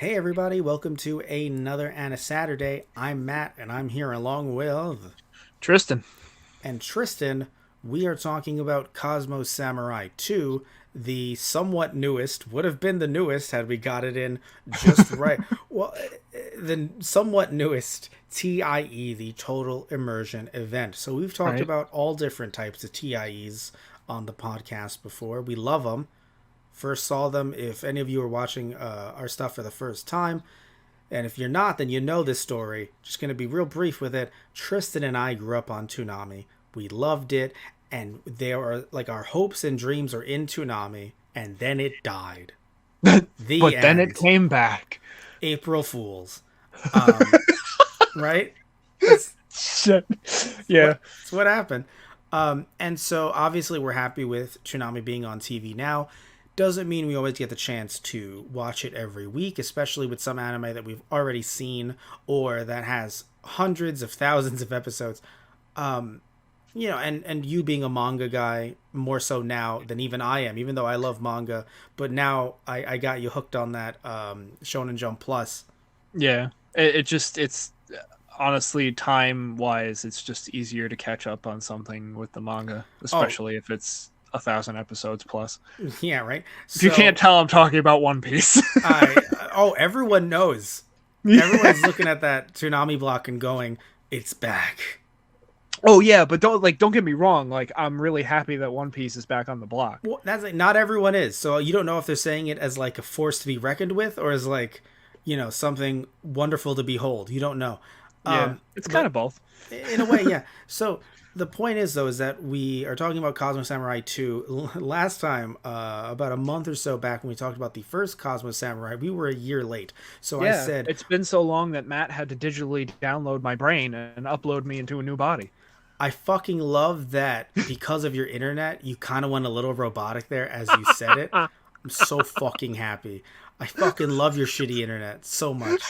Hey everybody, welcome to another AniSaturday. I'm Matt and I'm here along with Tristan. and Tristan. We are talking about Cosmo Samurai 2, the somewhat newest, would have been the newest had we got it in just right. Well, the somewhat newest TIE, the Total Immersion event. So we've talked Right. about all different types of TIEs on the podcast before. We love them. First saw them if any of you are watching our stuff for the first time. And if you're not, then you know this story. Just going to be real brief with it. Tristan and I grew up on Toonami. We loved it, and there are like our hopes and dreams are in Toonami, and then it died. The But then it end. came back. April Fools. Um, right? That's, Shit. that's Yeah. what that's what happened. And so obviously we're happy with Toonami being on TV now. Doesn't mean we always get the chance to watch it every week, especially with some anime that we've already seen or that has hundreds of thousands of episodes. Um, and you being a manga guy more so now than even I am, even though I love manga, but now I got you hooked on that Shonen Jump Plus. Yeah. It's honestly time wise, it's just easier to catch up on something with the manga, Oh, especially if it's 1,000 episodes plus. yeah, right. If you can't So tell, I'm talking about One Piece. everyone knows. Yeah. Everyone's looking at that Toonami block and going, "It's back." Oh yeah, but don't get me wrong. Like I'm really happy that One Piece is back on the block. Well, that's like, not everyone is. So you don't know if they're saying it as like a force to be reckoned with or as like, something wonderful to behold. You don't know. Yeah, it's kind But of both. in a way, yeah. So the point is though is that we are talking about Cosmo Samurai 2. Last time, about a month or so back when we talked about the first Cosmo Samurai, we were a year late. So I Yeah, said it's been so long that Matt had to digitally download my brain and upload me into a new body. I fucking love that because of your internet, you kind of went a little robotic there as you said it. I'm so fucking happy. I fucking love your shitty internet so much.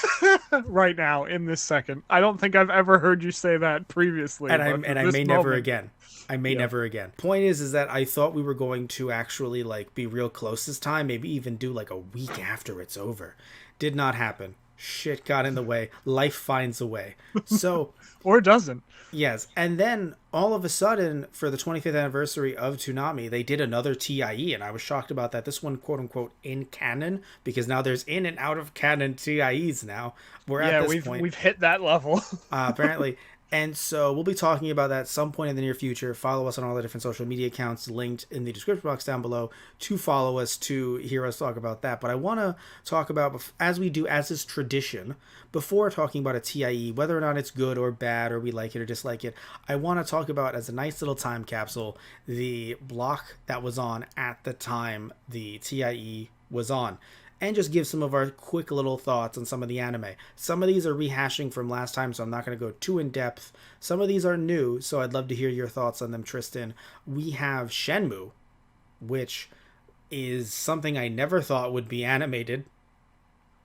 Right now in this second. I don't think I've ever heard you say that previously, And I but and at I this may never moment, again. I may yeah. never again. Point is that I thought we were going to actually like be real close this time, maybe even do like a week after it's over. Did not happen. Shit got in the way. Life finds a way. So Or doesn't. yes, and then all of a sudden, for the 25th anniversary of Toonami, they did another TIE, and I was shocked about that. This one, quote unquote, in canon, because now there's in and out of canon TIEs now. We're at Yeah, this we've point, we've hit that level. apparently. And so we'll be talking about that some point in the near future. Follow us on all the different social media accounts linked in the description box down below to follow us to hear us talk about that. But I want to talk about, as we do, as is tradition, before talking about a TIE, whether or not it's good or bad or we like it or dislike it, I want to talk about as a nice little time capsule the block that was on at the time the TIE was on and just give some of our quick little thoughts on some of the anime. Some of these are rehashing from last time, so I'm not going to go too in depth. Some of these are new, so I'd love to hear your thoughts on them, Tristan. We have Shenmue, which is something I never thought would be animated.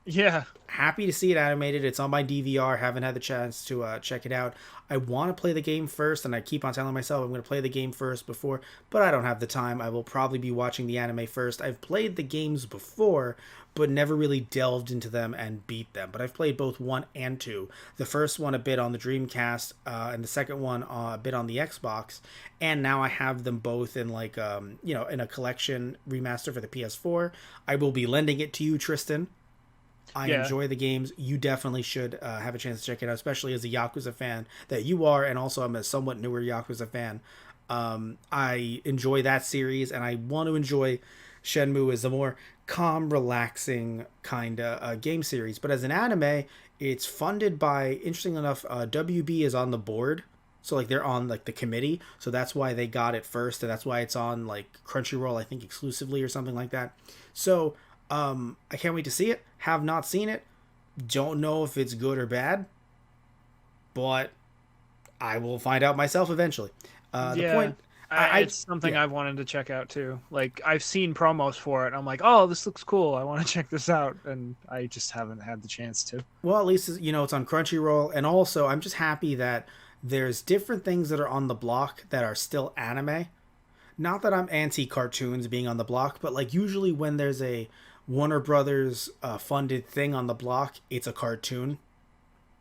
Yeah. Happy to see it animated. It's on my DVR. Haven't had the chance to check it out. I want to play the game first, and I keep on telling myself I'm going to play the game first before, but I don't have the time. I will probably be watching the anime first. I've played the games before, but never really delved into them and beat them. But I've played both 1 and 2. The first one a bit on the Dreamcast, and the second one a bit on the Xbox. And now I have them both in like in a collection remaster for the PS4. I will be lending it to you, Tristan. I Yeah. enjoy the games. You definitely should have a chance to check it out, especially as a Yakuza fan that you are, and also I'm a somewhat newer Yakuza fan. I enjoy that series, and I want to enjoy Shenmue as a more calm, relaxing kind of game series. But as an anime, it's funded by, interesting enough, WB is on the board. So like they're on like the committee, so that's why they got it first, and that's why it's on like Crunchyroll, I think exclusively or something like that. So I can't wait to see it. Have not seen it. Don't know if it's good or bad, but I will find out myself eventually. The Yeah. point, I It's something yeah, I've wanted to check out too. Like I've seen promos for it. I'm like, oh, this looks cool. I want to check this out, and I just haven't had the chance to. well, at least it's on Crunchyroll, and also I'm just happy that there's different things that are on the block that are still anime. Not that I'm anti cartoons being on the block, but like usually Warner Brothers funded thing on the block. It's a cartoon.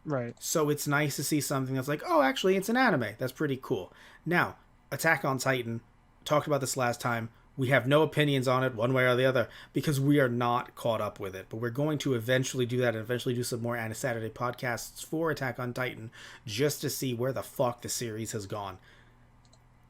Right. So it's nice to see something that's like, oh, actually, it's an anime. That's pretty cool. Now, Attack on Titan, talked about this last time. We have no opinions on it one way or the other because we are not caught up with it. But we're going to eventually do that and eventually do some more AniSaturday podcasts for Attack on Titan just to see where the fuck the series has gone.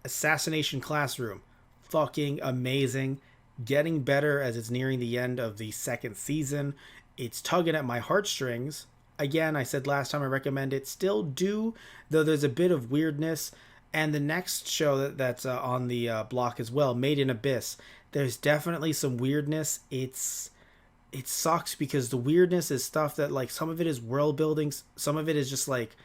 Assassination Classroom, fucking amazing. Getting better as it's nearing the end of the second season. It's tugging at my heartstrings. Again, I said last time I recommend it. Still do, though there's a bit of weirdness. And the next show that's on the block as well, Made in Abyss. There's definitely some weirdness. It sucks because the weirdness is stuff that, like, some of it is world building. Some of it is just like,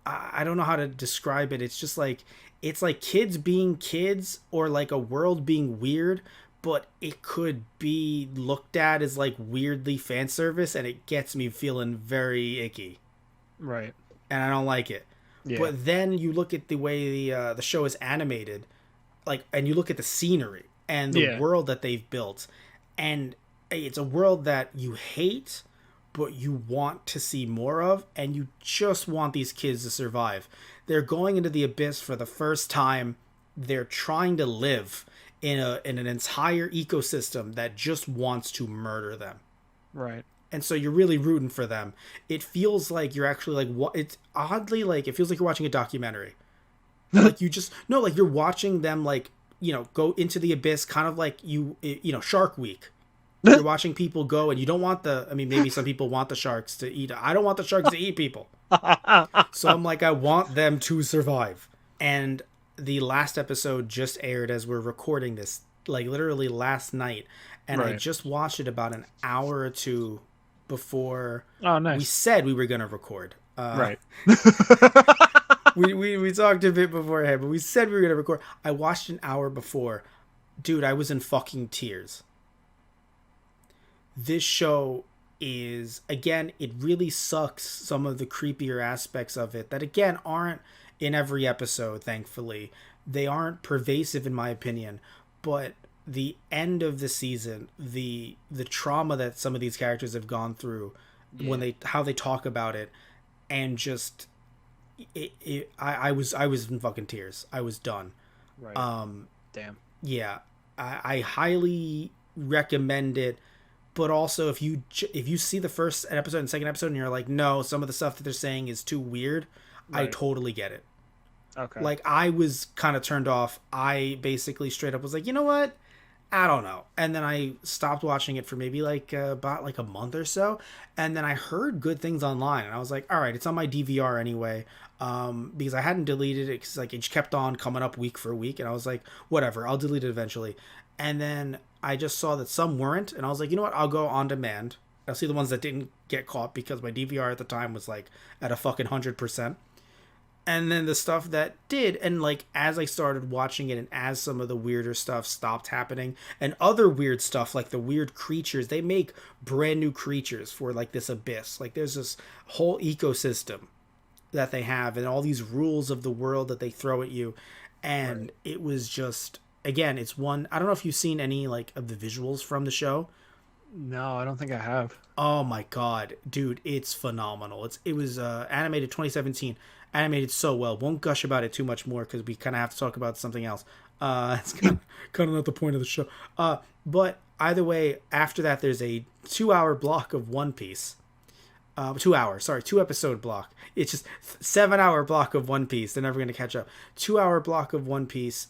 I don't know how to describe it. It's just like, it's like kids being kids or like a world being weird, but it could be looked at as like weirdly fan service, and it gets me feeling very icky. Right. And I don't like it. Yeah. But then you look at the way the show is animated, like, and you look at the scenery and the world that they've built, and it's a world that you hate, but you want to see more of, and you just want these kids to survive. They're going into the abyss for the first time. They're trying to live in an entire ecosystem that just wants to murder them. Right. And so you're really rooting for them. It feels like you're actually like, what? It's oddly like, it feels like you're watching a documentary. Like you just, no, like you're watching them, like, you know, go into the abyss, kind of like Shark Week. You're watching people go, and you don't want maybe some people want the sharks to eat. I don't want the sharks to eat people. So I'm like, I want them to survive. And the last episode just aired as we're recording this, like literally last night. And I just watched it about an hour or two before we said we were going to record. Right. we talked a bit beforehand, but we said we were going to record. I watched an hour before. Dude, I was in fucking tears. This show is, again, it really sucks some of the creepier aspects of it that, again, aren't in every episode, thankfully. They aren't pervasive, in my opinion, but the end of the season, the trauma that some of these characters have gone through, when how they talk about it, and just I was in fucking tears. I was done. Right. Damn. Yeah, I highly recommend it. But also, if you see the first episode and second episode and you're like, no, some of the stuff that they're saying is too weird, I totally get it. Okay. Like, I was kind of turned off. I basically straight up was like, you know what? I don't know. And then I stopped watching it for maybe like about like a month or so. And then I heard good things online. And I was like, all right, it's on my DVR anyway. Because I hadn't deleted it because like it just kept on coming up week for week. And I was like, whatever, I'll delete it eventually. And then I just saw that some weren't. And I was like, you know what? I'll go on demand. I'll see the ones that didn't get caught because my DVR at the time was like at a fucking 100%. And then the stuff that did, and like as I started watching it and as some of the weirder stuff stopped happening, and other weird stuff like the weird creatures, they make brand new creatures for like this abyss. Like there's this whole ecosystem that they have and all these rules of the world that they throw at you. And it was just, again, it's one, I don't know if you've seen any like of the visuals from the show. No, I don't think I have. Oh my god, dude, it's phenomenal. It was animated 2017. Animated so well. Won't gush about it too much more because we kind of have to talk about something else. It's kind of not the point of the show. But either way, after that, there's a 2-hour block of One Piece. 2 hours, sorry, 2-episode block. It's just 7-hour block of One Piece. They're never going to catch up. 2-hour block of One Piece.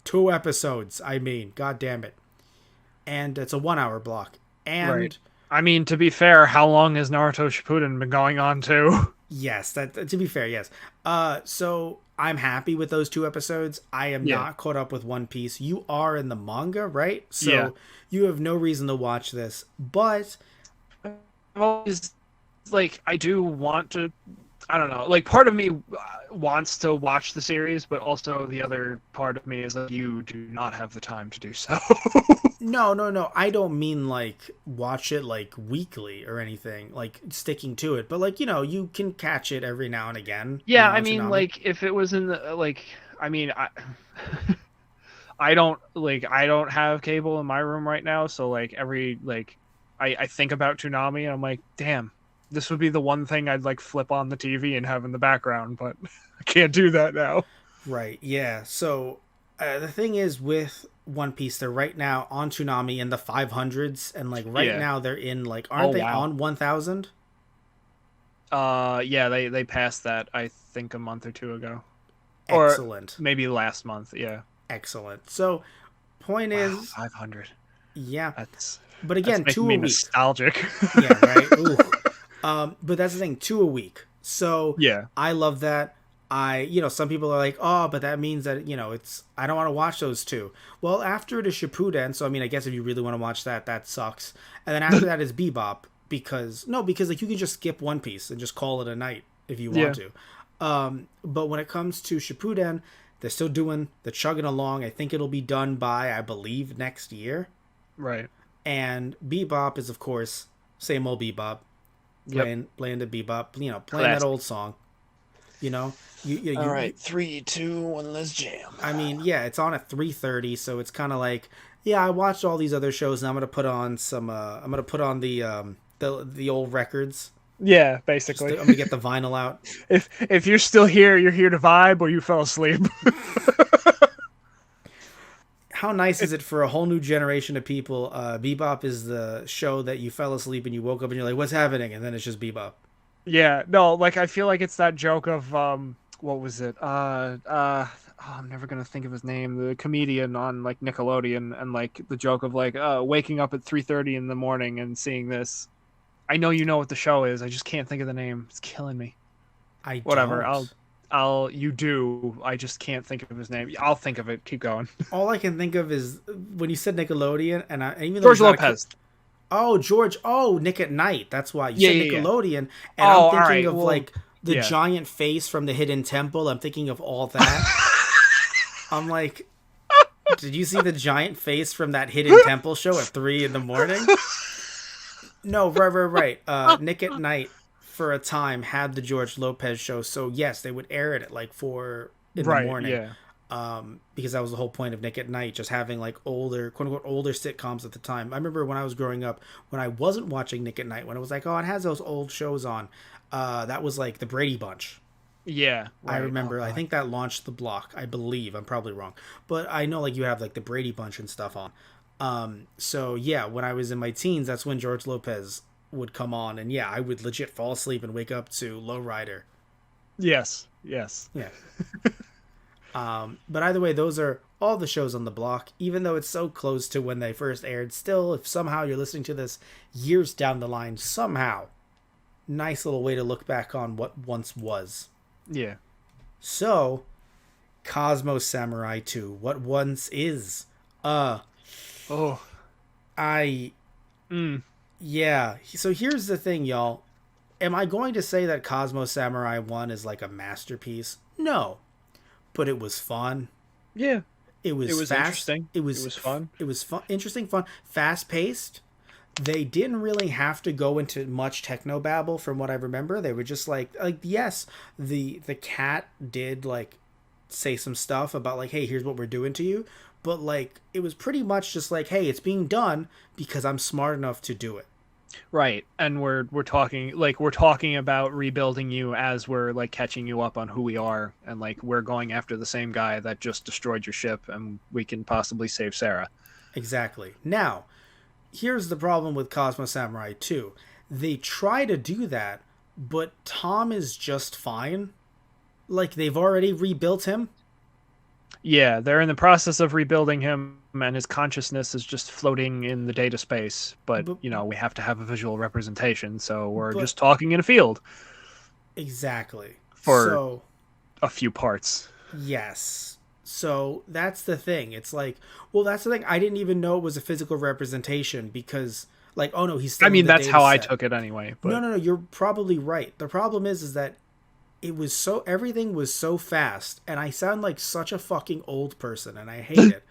2 episodes, I mean. God damn it. And it's a 1-hour block. And I mean, to be fair, how long has Naruto Shippuden been going on too? Yes, that to be fair, yes. So I'm happy with those 2 episodes. I am not caught up with One Piece. You are in the manga, right? So you have no reason to watch this. But I've always, like, I do want to, I don't know, like part of me wants to watch the series, but also the other part of me is like, you do not have the time to do so. No. I don't mean like watch it like weekly or anything, like sticking to it. But like, you know, you can catch it every now and again. Yeah, I mean, like if it was in the, like, I mean, I don't have cable in my room right now, so like I think about Toonami and I'm like, damn, this would be the one thing I'd like flip on the TV and have in the background, but I can't do that now. Right. Yeah. So the thing is with One Piece, they're right now on Toonami in the 500s, and like right Yeah. now they're in like, Oh aren't they wow. on 1,000? Yeah, they passed that I think a month or two ago, or Excellent. maybe last month. Yeah. Excellent. So point Wow, is, 500. yeah. That's But that's again, making two a me week. nostalgic. Yeah. Right. Ooh. But that's the thing, two a week. So Yeah. I love that. Some people are like, oh, but that means that, it's, I don't want to watch those two. Well, after it is Shippuden, so I mean, I guess if you really want to watch that, that sucks. And then after that is Bebop, because like you can just skip One Piece and just call it a night if you want Yeah. to. But when it comes to Shippuden, they're chugging along. I think it'll be done by, I believe, next year. Right. And Bebop is, of course, same old Bebop, Yep. playing the Bebop, playing that Classic. old song. You know, All you right, 3, 2, 1, let's jam. I mean, yeah, it's on at 3:30, so it's kind of like, yeah, I watched all these other shows, and I'm gonna put on some. I'm gonna put on the old records. Yeah, basically. I'm gonna get the vinyl out. If you're still here, you're here to vibe, or you fell asleep. How nice is it for a whole new generation of people? Bebop is the show that you fell asleep and you woke up and you're like, "What's happening?" And then it's just Bebop. Yeah, no, like I feel like it's that joke of what was it? Oh, I'm never gonna think of his name. The comedian on like Nickelodeon, and like the joke of like waking up at 3:30 in the morning and seeing this. I know you know what the show is. I just can't think of the name. It's killing me. I Whatever. don't. You do. I just can't think of his name. I'll think of it. Keep going. All I can think of is when you said Nickelodeon, and even though George he's not Lopez. oh, George. Oh, Nick at Night. That's why you Yeah, said yeah, yeah. Nickelodeon, and I'm Oh, all thinking right. of Well, like the yeah. giant face from the Hidden Temple. I'm thinking of all that. I'm like, did you see the giant face from that Hidden Temple show at 3 in the morning? No, right. Nick at Night for a time had the George Lopez show, so yes, they would air it at like 4 in the Right. morning. Yeah. Because that was the whole point of Nick at Night, just having like older, quote unquote, older sitcoms at the time. I remember when I was growing up, when I wasn't watching Nick at Night, when it was like, oh, it has those old shows on. That was like the Brady Bunch. Yeah. I Right. Oh remember. I God. think that launched the block. I believe. I'm probably wrong, but I know like you have like the Brady Bunch and stuff on. So yeah, when I was in my teens, that's when George Lopez would come on, and yeah, I would legit fall asleep and wake up to Lowrider. Yes. Yes. Yeah. But either way, those are all the shows on the block, even though it's so close to when they first aired. Still, if somehow you're listening to this years down the line, somehow, nice little way to look back on what once was. Yeah. So, Cosmo Samurai 2, what once is. Uh, Oh. I, Mm. yeah. So here's the thing, y'all. Am I going to say that Cosmo Samurai 1 is like a masterpiece? No. But it was fun. Yeah. It It was was fast. interesting. It It was was fun. it was fun, interesting, fun, fast paced. They didn't really have to go into much techno babble from what I remember. They were just like yes, the cat did like say some stuff about like, hey, here's what we're doing to you, but like it was pretty much just like, hey, it's being done because I'm smart enough to do it. Right. And we're talking about rebuilding you as we're like catching you up on who we are, and like we're going after the same guy that just destroyed your ship, and we can possibly save Sarah. Exactly. Now, here's the problem with Cosmo Samurai 2. They try to do that, but Tom is just fine. Like they've already rebuilt him. Yeah, they're in the process of rebuilding him, and his consciousness is just floating in the data space. But, But we have to have a visual representation, so we're but just talking in a field exactly. for So, a few parts. yes. So that's the thing. It's like, well, that's the thing. I didn't even know it was a physical representation because, like, oh no, he's I still in mean, the that's data how I set. took it anyway. No, But no, no. You're probably right. The problem is that it was so everything was so fast, and I sound like such a fucking old person, and I hate it.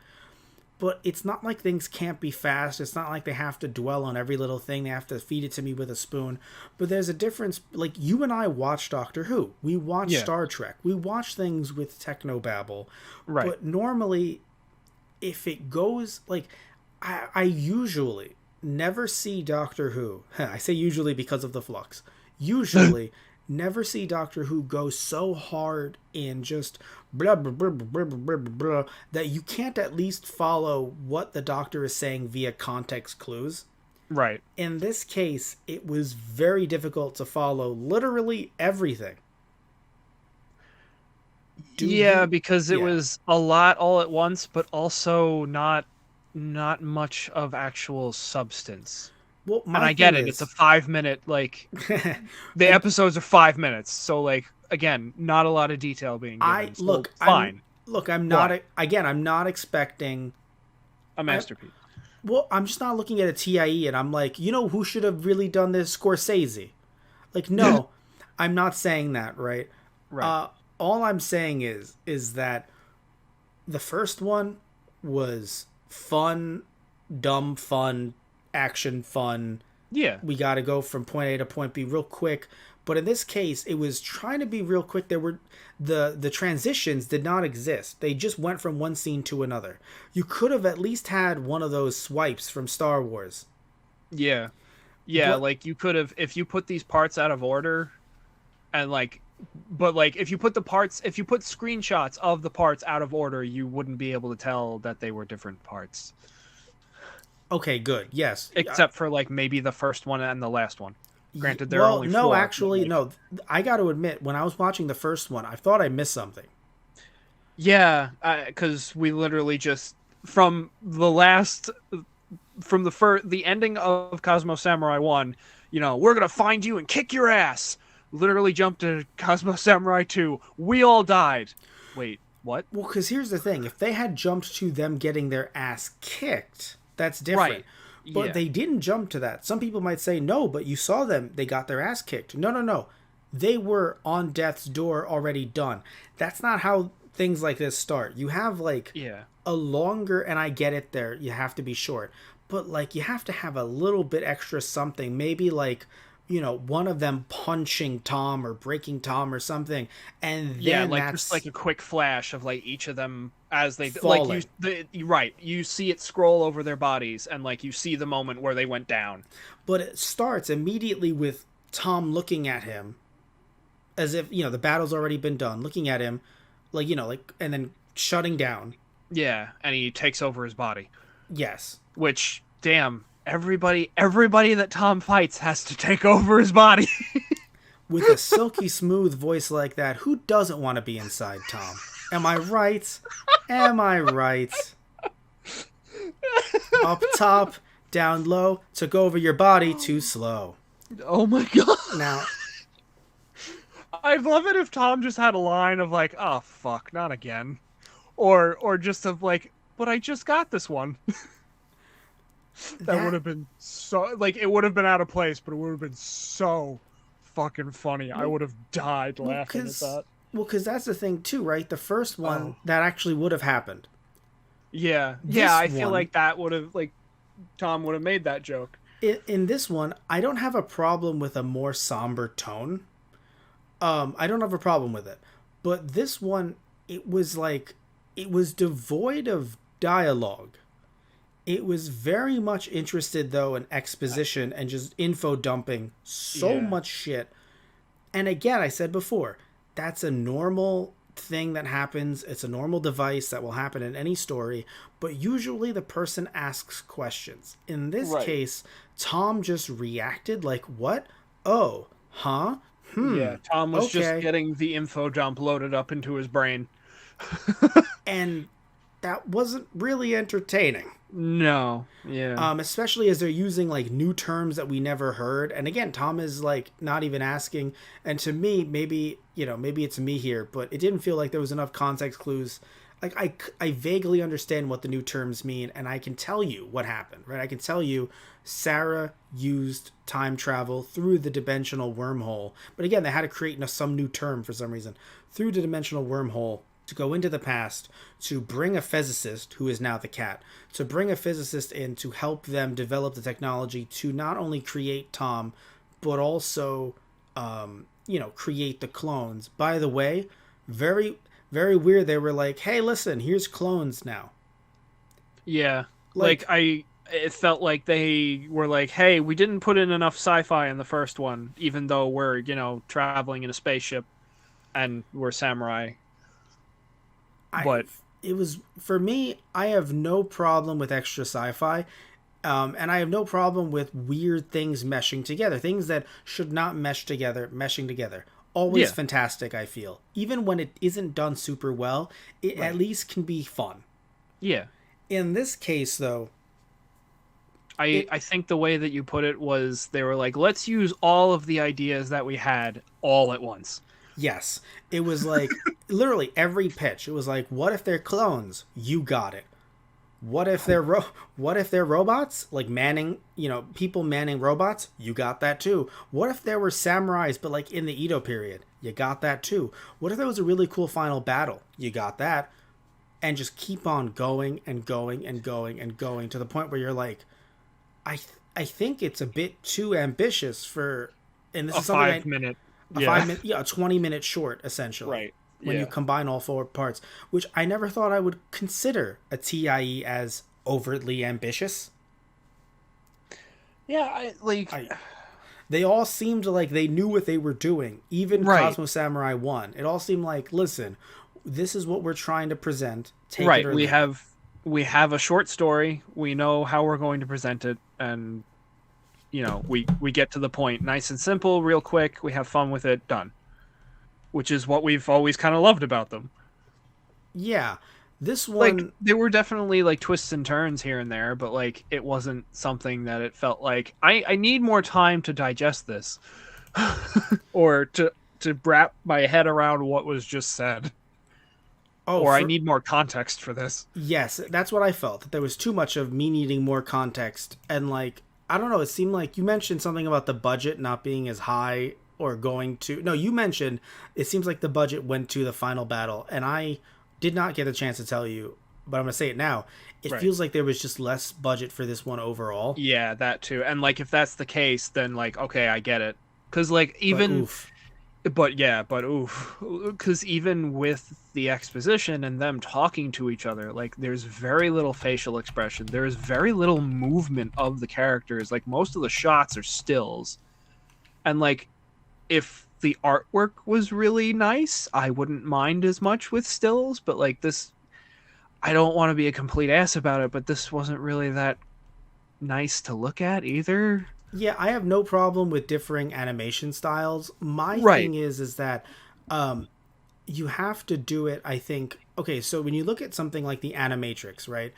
But it's not like things can't be fast. It's not like they have to dwell on every little thing. They have to feed it to me with a spoon. But there's a difference. Like, you and I watch Doctor Who. We watch yeah, Star Trek. We watch things with technobabble. right. But normally, if it goes like, I usually never see Doctor Who. I say usually because of the flux. Usually never see Doctor Who go so hard in just blah blah blah blah blah blah blah, blah that you can't at least follow what the Doctor is saying via context clues. Right. In this case, it was very difficult to follow literally everything. Because it was a lot all at once, but also not much of actual substance. Well, And my I get thing it. It's a is, 5-minute, like, the episodes are 5 minutes. So, like, again, not a lot of detail being given. So fine. I'm not expecting A masterpiece. well, I'm just not looking at a TIE and I'm like, you know who should have really done this? Scorsese. Like, no, I'm not saying that, right? Right. All I'm saying is that the first one was fun, dumb fun, action fun. Yeah. We got to go from point A to point B real quick. But in this case, it was trying to be real quick. There were the transitions did not exist. They just went from one scene to another. You could have at least had one of those swipes from Star Wars. Yeah. Yeah, But, like, you could have, if you put these parts out of order, and, like, but, like, if you put screenshots of the parts out of order, you wouldn't be able to tell that they were different parts. okay, good. Yes. Except for, like, maybe the first one and the last one. Granted, there are Well, only no, four. actually, Like, no. I got to admit, when I was watching the first one, I thought I missed something. yeah, because we literally just, from the last, from the ending of Cosmo Samurai 1, we're going to find you and kick your ass. Literally jumped to Cosmo Samurai 2. We all died. Wait, what? Well, because here's the thing: if they had jumped to them getting their ass kicked, that's different. Right. But Yeah. they didn't jump to that. Some people might say, no, but you saw them; they got their ass kicked. No, no, no. They were on death's door already done. That's not how things like this start. You have like Yeah. a longer, and I get it. There, you have to be short, but like you have to have a little bit extra something. Maybe like, one of them punching Tom or breaking Tom or something, and then Like, that's just like a quick flash of, like, each of them as they falling. right, you see it scroll over their bodies, and, like, you see the moment where they went down. But it starts immediately with Tom looking at him as if, the battle's already been done, looking at him and then shutting down. Yeah, and he takes over his body. Yes. Which, damn, everybody that Tom fights has to take over his body. With a silky smooth voice like that, who doesn't want to be inside Tom? Am I right? Am I right? Up top, down low, took over your body too slow. Oh my god. Now, I'd love it if Tom just had a line of, like, oh fuck, not again. Or just of, like, but I just got this one. That would have been so, like, it would have been out of place, but it would have been so fucking funny. I would have died laughing at that. Well, because that's the thing too, right? The first one, that actually would have happened. Yeah. This I feel one- like that would have, like, Tom would have made that joke. In this one, I don't have a problem with a more somber tone. I don't have a problem with it. But this one, it was devoid of dialogue. It was very much interested, though, in exposition and just info dumping so much shit. And again, I said before, that's a normal thing that happens. It's a normal device that will happen in any story. But usually the person asks questions. In this case, Tom just reacted like, what? Oh, huh? Yeah, Tom was okay. just getting the info dump loaded up into his brain. And that wasn't really entertaining. No. Yeah. Especially as they're using like new terms that we never heard. And again, Tom is like not even asking. And to me, maybe it's me here, but it didn't feel like there was enough context clues. Like I vaguely understand what the new terms mean, and I can tell you what happened, right? I can tell you Sarah used time travel through the dimensional wormhole. But again, they had to create some new term for some reason. Through the dimensional wormhole to go into the past, to bring a physicist, who is now the cat, to bring a physicist in to help them develop the technology to not only create Tom, but also, create the clones. By the way, very, very weird. They were like, hey, listen, here's clones now. Yeah. Like Like, it felt like they were like, "Hey, we didn't put in enough sci-fi in the first one, even though we're, traveling in a spaceship and we're samurai." I But it was for me. I have no problem with extra sci-fi, and I have no problem with weird things meshing together. Things that should not mesh together, meshing together. Always yeah, fantastic. I feel even when it isn't done super well, it at right. least can be fun. Yeah. In this case, though, I it I think the way that you put it was they were like, "Let's use all of the ideas that we had all at once." yes, it was like literally every pitch. It was like, what if they're clones? You got it. What if they're what if they're robots? Like manning, people manning robots? You got that too. What if there were samurais but like in the Edo period? You got that too. What if there was a really cool final battle? You got that. And just keep on going and going and going and going to the point where you're like, I think it's a bit too ambitious for, and this A is something 5 minute. a Yeah. 5 minute, yeah, a 20-minute short essentially. Right. When you Yeah. combine all four parts, which I never thought I would consider a TIE as overtly ambitious. Yeah, I like I They all seemed like they knew what they were doing. Even right. Cosmo Samurai 1. It all seemed like, listen, this is what we're trying to present. Take it Right. or We leave it. have we have a short story. We know how we're going to present it, and we get to the point nice and simple, real quick. We have fun with it, done. Which is what we've always kind of loved about them. Yeah. This Like one, there were definitely like twists and turns here and there, but like it wasn't something that it felt like I need more time to digest this or to wrap my head around what was just said, oh, or I for need more context for this. yes, that's what I felt. That there was too much of me needing more context. And like, I don't know, it seemed like you mentioned something about the budget not being as high or going to. No, you mentioned it seems like the budget went to the final battle. And I did not get a chance to tell you, but I'm going to say it now. It Right. feels like there was just less budget for this one overall. Yeah, that too. And like if that's the case, then like okay, I get it. Cuz like But even oof. but yeah, but oof. Cuz even with the exposition and them talking to each other, like there's very little facial expression. There's very little movement of the characters. Like most of the shots are stills. And like if the artwork was really nice, I wouldn't mind as much with stills, but like this I don't want to be a complete ass about it, but this wasn't really that nice to look at either. Yeah, I have no problem with differing animation styles. My Right. thing is that um, you have to do it, I think. Okay, so when you look at something like the Animatrix, right?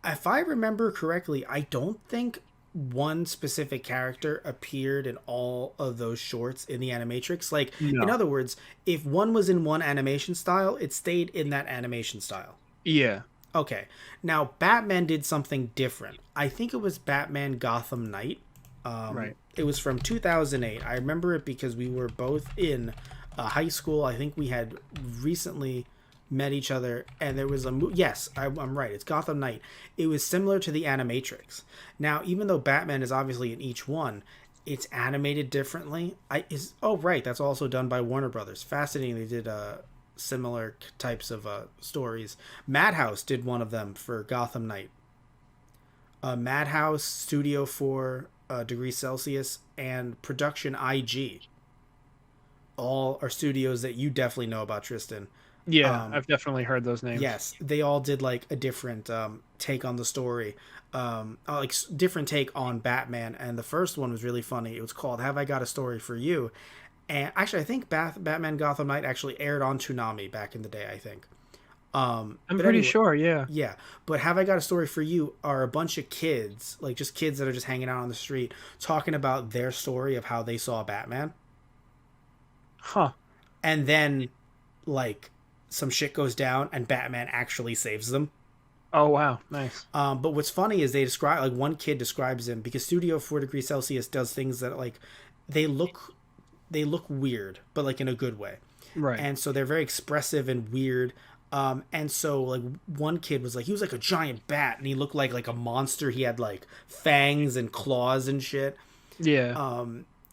If I remember correctly, I don't think one specific character appeared in all of those shorts in the Animatrix. Like, in No. other words, if one was in one animation style, it stayed in that animation style. Yeah. Okay. Now, Batman did something different. I think it was Batman Gotham Knight. Right. It was from 2008. I remember it because we were both in high school. I think we had recently met each other, and there was yes, I'm right. It's Gotham Knight. It was similar to the Animatrix. Now, even though Batman is obviously in each one, it's animated differently. Oh right, that's also done by Warner Brothers. Fascinating. They did similar types of stories. Madhouse did one of them for Gotham Knight. Madhouse, Studio 4, Degrees Celsius, and Production IG. All are studios that you definitely know about, Tristan. Yeah, Um, I've definitely heard those names. yes, they all did like a different take on the story, like different take on Batman. And the first one was really funny. It was called "Have I Got a Story for You?" And actually, I think Batman Gotham Knight actually aired on Toonami back in the day. I think. I'm But pretty anyway, sure, yeah. yeah, but Have I Got a Story for You are a bunch of kids, like just kids that are just hanging out on the street, talking about their story of how they saw Batman. Huh. And then, like, some shit goes down and Batman actually saves them. Oh wow, nice. But what's funny is they describe, like, one kid describes him because Studio 4 Degrees Celsius does things that, like, they look. They look weird, but like in a good way. Right. And so they're very expressive and weird. And so like one kid was like he was like a giant bat and he looked like a monster. He had like fangs and claws and shit. Yeah.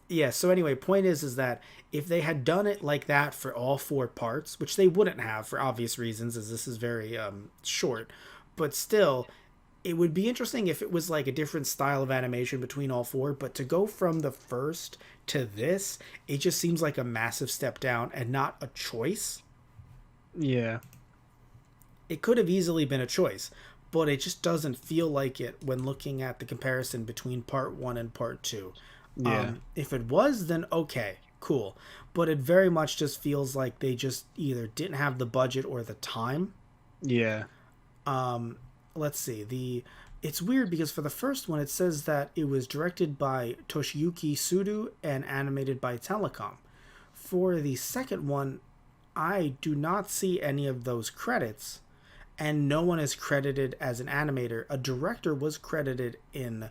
Yeah, so anyway, point is that if they had done it like that for all four parts, which they wouldn't have for obvious reasons as this is very short, but still it would be interesting if it was like a different style of animation between all four, but to go from the first to this, it just seems like a massive step down and not a choice. Yeah. It could have easily been a choice, but it just doesn't feel like it when looking at the comparison between part one and part two. Yeah. If it was, then okay, cool. But it very much just feels like they just either didn't have the budget or the time. Yeah. Let's see. It's weird because for the first one it says that it was directed by Toshiyuki Sudo and animated by Telecom. For the second one, I do not see any of those credits, and no one is credited as an animator. A director was credited in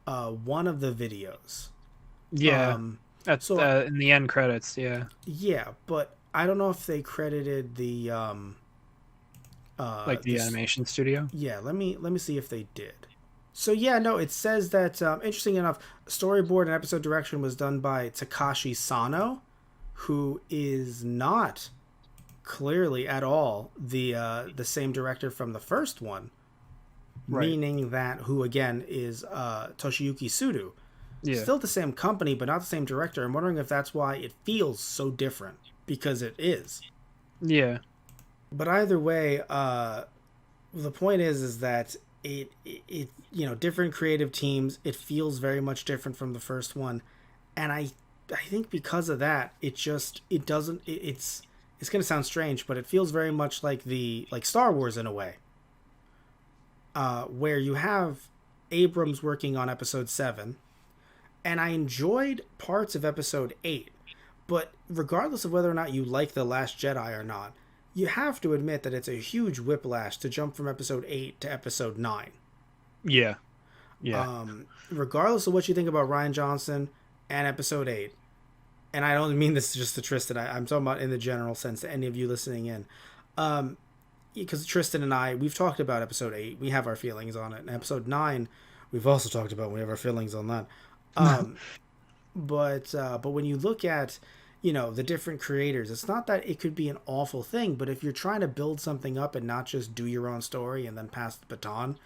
one of the videos. Yeah. At So in the end credits, yeah. yeah, but I don't know if they credited the Like the this. animation studio. Yeah, let me see if they did. So yeah, no, it says that interesting enough, storyboard and episode direction was done by Takashi Sano, who is not clearly at all the same director from the first one, Right. meaning that who again is Toshiyuki Sudo. Yeah. Still the same company, but not the same director. I'm wondering if that's why it feels so different because it is. Yeah. But either way, the point is that it different creative teams. It feels very much different from the first one, and I think because of that, it doesn't. It's gonna sound strange, but it feels very much like the like Star Wars in a way, where you have Abrams working on Episode 7, and I enjoyed parts of Episode 8, but regardless of whether or not you like The Last Jedi or not, you have to admit that it's a huge whiplash to jump from Episode 8 to Episode 9. Yeah. Yeah. Regardless of what you think about Ryan Johnson and Episode 8, and I don't mean this just to Tristan, I'm talking about in the general sense to any of you listening in. Because Tristan and I, we've talked about Episode 8, we have our feelings on it. And Episode 9, we've also talked about, we have our feelings on that. But when you look at the different creators, it's not that it could be an awful thing, but if you're trying to build something up and not just do your own story and then pass the baton,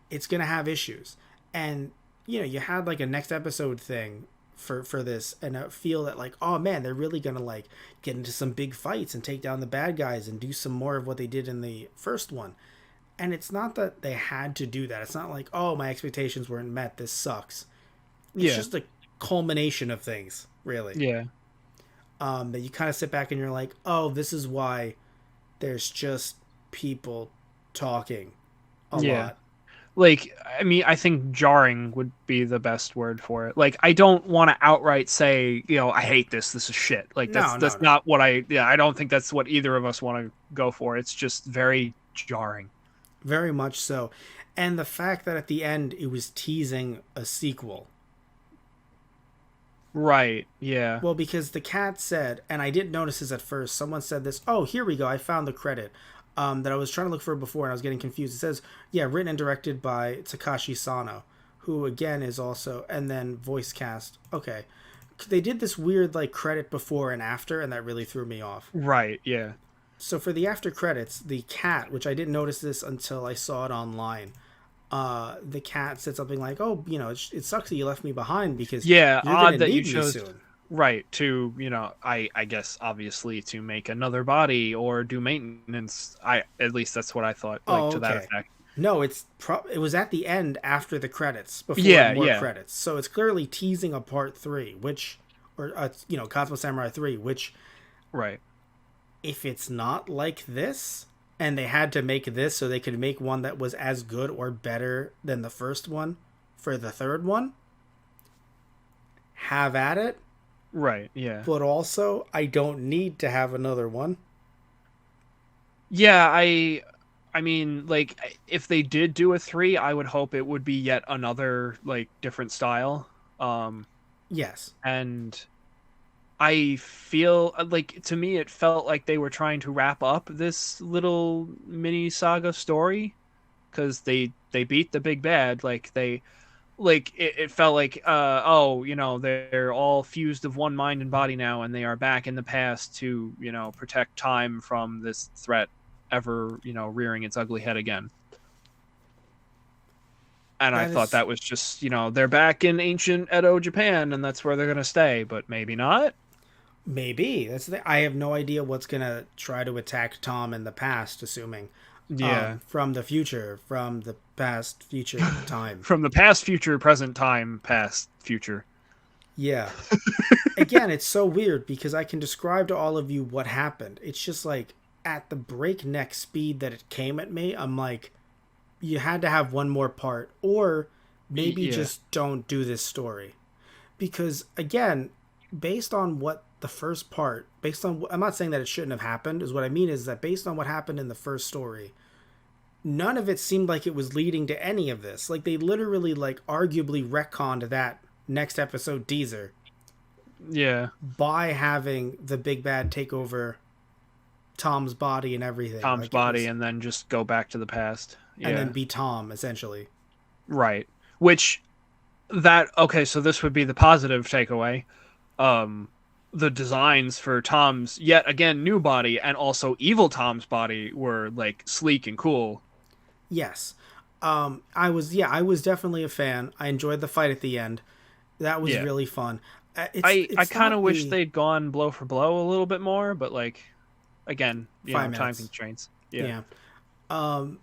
it's gonna have issues. And you had like a next episode thing for this, and I feel that like, oh man, they're really gonna like get into some big fights and take down the bad guys and do some more of what they did in the first one. And it's not that they had to do that. It's not like, oh, my expectations weren't met, this sucks. It's Yeah. just a culmination of things, really. Yeah. That you kind of sit back and you're like, oh, this is why there's just people talking a Yeah. lot. Like, I mean, I think jarring would be the best word for it. Like, I don't want to outright say, I hate this. This is shit. Like, No, that's no, no. not what I don't think that's what either of us want to go for. It's just very jarring. Very much so. And the fact that at the end it was teasing a sequel. Right. Yeah. Well, because the cat said, and I didn't notice this at first, someone said this, oh, here we go, I found the credit that I was trying to look for before and I was getting confused. It says, yeah, written and directed by Takashi Sano, who again is also, and then voice cast. Okay. They did this weird like credit before and after, and that really threw me off. Right. Yeah. So for the after credits, the cat, which I didn't notice this until I saw it online, the cat said something like, "Oh, it sucks that you left me behind because Yeah. you're gonna Odd that you need me chose. soon." Right. To, I guess obviously to make another body or do maintenance. At least that's what I thought, like Oh, to that okay. effect. No, it was at the end after the credits, before Yeah. more Yeah. credits. So it's clearly teasing a part 3, Cosmo Samurai 3, which Right. if it's not like this, and they had to make this so they could make one that was as good or better than the first one for the third one, have at it. Right. Yeah. But also, I don't need to have another one. Yeah, I mean, like if they did do a 3, I would hope it would be yet another like different style. Yes. And I feel like to me it felt like they were trying to wrap up this little mini saga story cuz they beat the big bad, it felt like they're all fused of one mind and body now, and they are back in the past to protect time from this threat ever rearing its ugly head again. And I That thought is that was just, they're back in ancient Edo, Japan, and that's where they're going to stay, but maybe not. maybe that's I have no idea what's gonna try to attack Tom in the past, assuming Yeah. from the future, from the past, future time. From the past, future, present time, past, future. Yeah. Again, it's so weird because I can describe to all of you what happened. It's just like at the breakneck speed that it came at me, I'm like, you had to have one more part, or maybe Yeah. just don't do this story. Because again, based on what the first part, based on, I'm not saying that it shouldn't have happened, is what I mean is that based on what happened in the first story, none of it seemed like it was leading to any of this. Like they literally, like, arguably retconned that next episode teaser Yeah. by having the big bad take over Tom's body and everything. Tom's Like it body was, and then just go back to the past. and Yeah. then be Tom essentially. Right. Which okay, so this would be the positive takeaway. Um the designs for Tom's yet again new body and also evil Tom's body were like sleek and cool. Yes. I was definitely a fan. I enjoyed the fight at the end. That was Yeah. really fun. I It's kind of not wish the they'd gone blow for blow a little bit more, but like again, five time minutes. constraints. Yeah. Yeah. Um,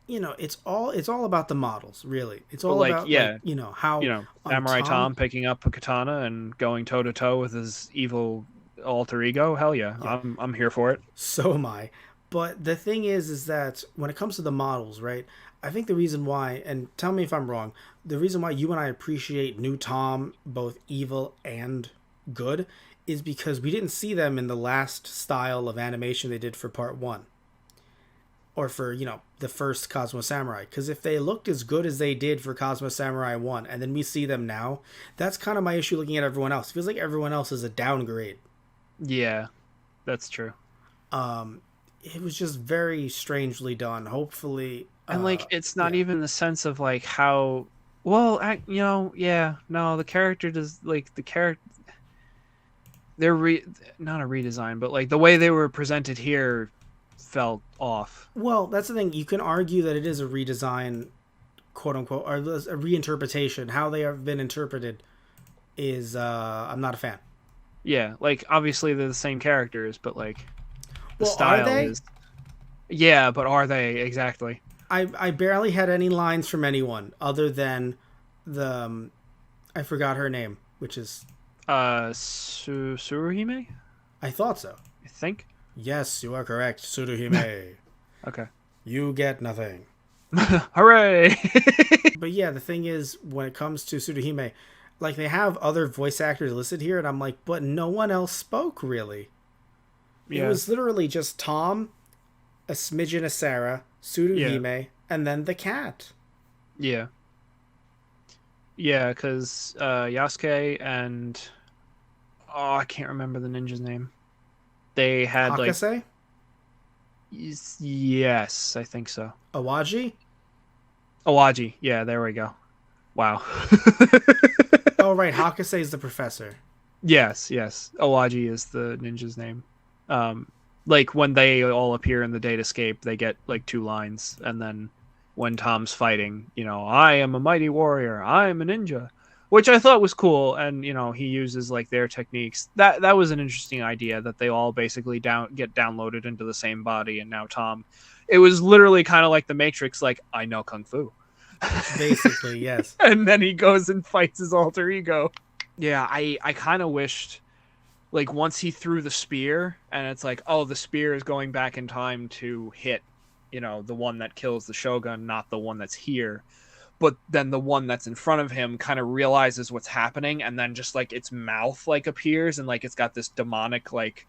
it's all about the models, really. It's But all like about, like, yeah, how on Samurai Tom. Tom picking up a katana and going toe to toe with his evil alter ego. Hell yeah, Yeah, I'm here for it. so am I. But the thing is that when it comes to the models, right? I think the reason why, and tell me if I'm wrong, the reason why you and I appreciate new Tom, both evil and good, is because we didn't see them in the last style of animation they did for part one, or for, the first Cosmo Samurai. Because if they looked as good as they did for Cosmo Samurai 1 and then we see them now, that's kind of my issue looking at everyone else. It feels like everyone else is a downgrade. Yeah, that's true. It was just very strangely done. Hopefully, And like it's not yeah. even the sense of like how well yeah, no, the character does like the character they're not a redesign, but like the way they were presented here felt off. Well, that's the thing. You can argue that it is a redesign, quote unquote, or a reinterpretation. How they have been interpreted is, I'm not a fan. Yeah, like obviously they're the same characters, but like the Well, are style they? is yeah, but are they exactly? I barely had any lines from anyone other than the I forgot her name, which is, Suruhime? I thought so. I think. Yes, you are correct, Tsuruhime. Okay. You get nothing. Hooray! But yeah, the thing is, when it comes to Tsuruhime, like, they have other voice actors listed here, and I'm like, but no one else spoke really. It Yeah. was literally just Tom, a smidgen of Sarah, Tsuruhime, and then the cat. Yeah. Yeah, because Yasuke and I can't remember the ninja's name. They had like Hakase? yes, I think so. Awaji? Awaji. Yeah, there we go. Wow. Oh, right, Hakase is the professor. Yes. Awaji is the ninja's name. Like when they all appear in the datascape, they get like 2 lines, and then when Tom's fighting, I am a mighty warrior, I am a ninja, which I thought was cool, and he uses like their techniques. That was an interesting idea that they all basically get downloaded into the same body, and now Tom, it was literally kind of like the Matrix, like I know kung fu. Basically, yes. And then he goes and fights his alter ego. Yeah, I kind of wished, like, once he threw the spear, and it's like, oh, the spear is going back in time to hit, the one that kills the Shogun, not the one that's here. But then the one that's in front of him kind of realizes what's happening, and then just, like, its mouth, like, appears, and, like, it's got this demonic, like,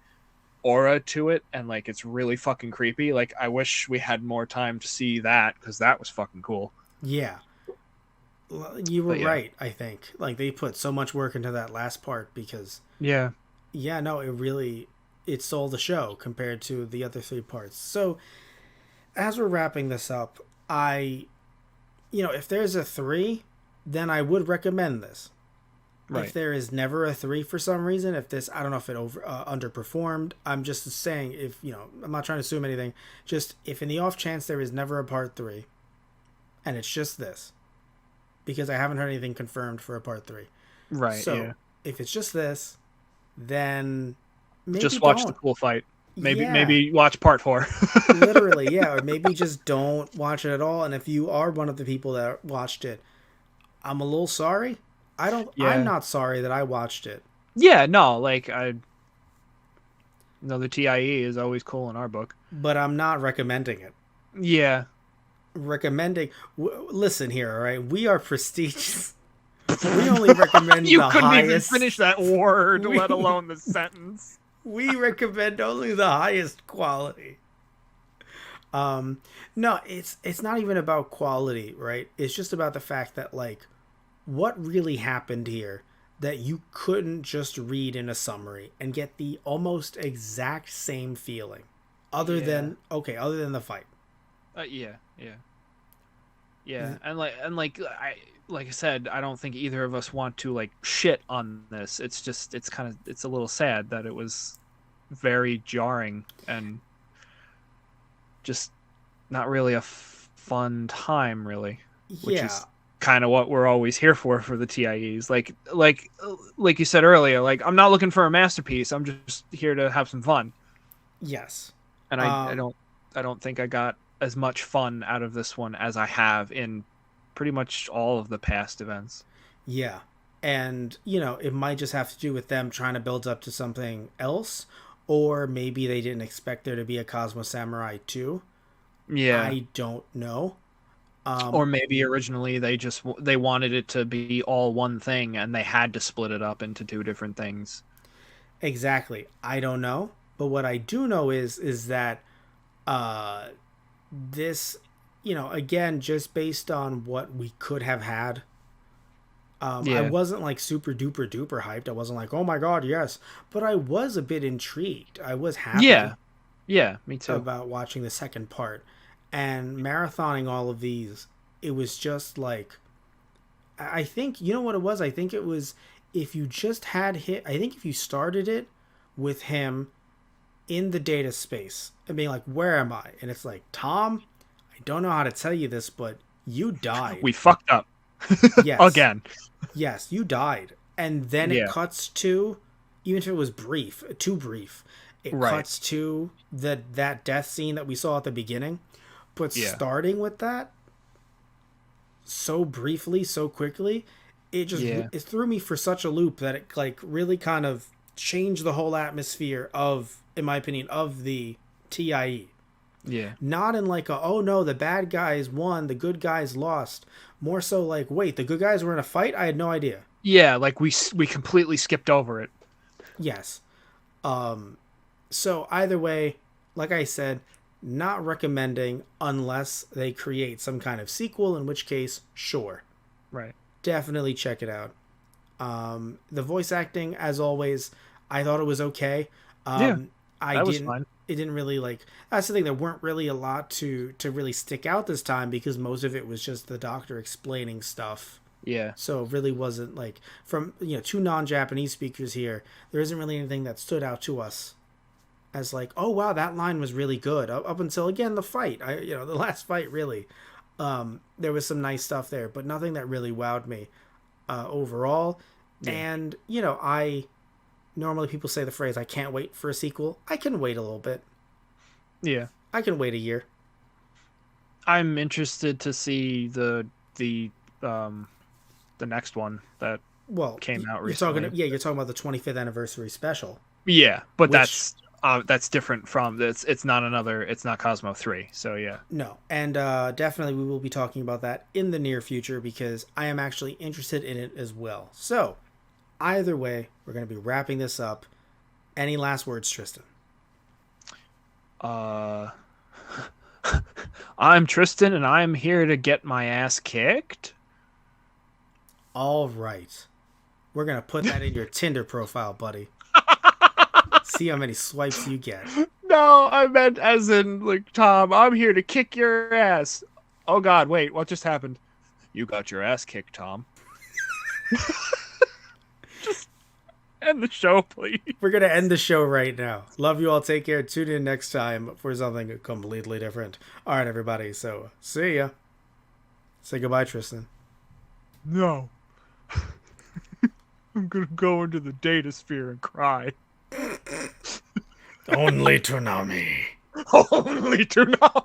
aura to it, and, like, it's really fucking creepy. Like, I wish we had more time to see that, because that was fucking cool. Yeah. You were Yeah. right, I think. Like, they put so much work into that last part because, Yeah. yeah, no, it stole the show compared to the other 3 parts. So, as we're wrapping this up, if there's a 3, then I would recommend this. Right. If there is never a 3 for some reason, if this, I don't know if it underperformed, I'm just saying, if, I'm not trying to assume anything, just if in the off chance there is never a part 3, and it's just this, because I haven't heard anything confirmed for a part 3. Right. So Yeah. if it's just this, then maybe Just watch the don't. cool fight. Maybe Yeah, watch part 4. literally, yeah. Or maybe just don't watch it at all. And if you are one of the people that watched it, I'm a little sorry. I'm Yeah. not sorry that I watched it. Yeah. No. Like I. No, the TIE is always cool in our book. But I'm not recommending it. Yeah. Listen here, all right? We are prestigious. We only recommend You the couldn't even highest. finish that word, we, let alone the sentence. we recommend only the highest quality. Um, no, it's not even about quality, right? It's just about the fact that like what really happened here that you couldn't just read in a summary and get the almost exact same feeling other Yeah. than the fight. Yeah. Yeah. Yeah. And like I said, I don't think either of us want to like shit on this. It's just it's a little sad that it was very jarring and just not really a fun time, really, which Yeah. is kind of what we're always here for the TIEs. Like you said earlier, like I'm not looking for a masterpiece. I'm just here to have some fun. Yes. And Um I don't think I got as much fun out of this one as I have in pretty much all of the past events. yeah. And, it might just have to do with them trying to build up to something else, or maybe they didn't expect there to be a Cosmo Samurai 2. Yeah. I don't know. Or maybe originally they wanted it to be all one thing and they had to split it up into two different things. Exactly. I don't know. But what I do know is that uh this, again, just based on what we could have had. I Yeah. wasn't like super duper duper hyped. I wasn't like, oh my god, yes. But I was a bit intrigued. I was Yeah. happy Yeah, me too. about watching the second part. And marathoning all of these, it was just like, I think, you know what it was? I think it was, if you just had hit, I think if you started it with him in the data space and being like, where am I? And it's like, Tom, I don't know how to tell you this, but you died. We fucked up. Yes. Again. Yes, you died. And then it Yeah. cuts to, even if it was brief, too brief, it Right. cuts to that death scene that we saw at the beginning. But Yeah. starting with that so briefly, so quickly, Yeah. it threw me for such a loop that it like really kind of changed the whole atmosphere of, in my opinion, of the TIE. Yeah. Not in like a, oh no, the bad guys won, the good guys lost. More so like, wait, the good guys were in a fight? I had no idea. Yeah, like we completely skipped over it. Yes. So either way, like I said, not recommending unless they create some kind of sequel, in which case, sure. Right. Definitely check it out. The voice acting, as always, I thought it was okay. Yeah. I That was didn't. fine. It didn't really like. That's the thing. There weren't really a lot to really stick out this time because most of it was just the doctor explaining stuff. Yeah. So it really wasn't like from two non-Japanese speakers here. There isn't really anything that stood out to us as like, oh wow, that line was really good. Up until again the fight. The last fight really. There was some nice stuff there, but nothing that really wowed me overall. Yeah. And I normally people say the phrase "I can't wait for a sequel." I can wait a little bit. Yeah. I can wait a year. I'm interested to see the next one that Well, came out you're talking, recently. you're talking about the 25th anniversary special. Yeah, but Which that's different from this. It's not Cosmo 3. So yeah. No, and definitely we will be talking about that in the near future because I am actually interested in it as well. So, either way, we're going to be wrapping this up. Any last words, Tristan? I'm Tristan and I'm here to get my ass kicked. All right. We're going to put that in your Tinder profile, buddy. See how many swipes you get. No, I meant as in like Tom, I'm here to kick your ass. Oh god, wait, what just happened? You got your ass kicked, Tom. Just end the show, please. We're going to end the show right now. Love you all. Take care. Tune in next time for something completely different. All right, everybody. So, see ya. Say goodbye, Tristan. No. I'm gonna go into the data sphere and cry. Only Toonami. Only Toonami.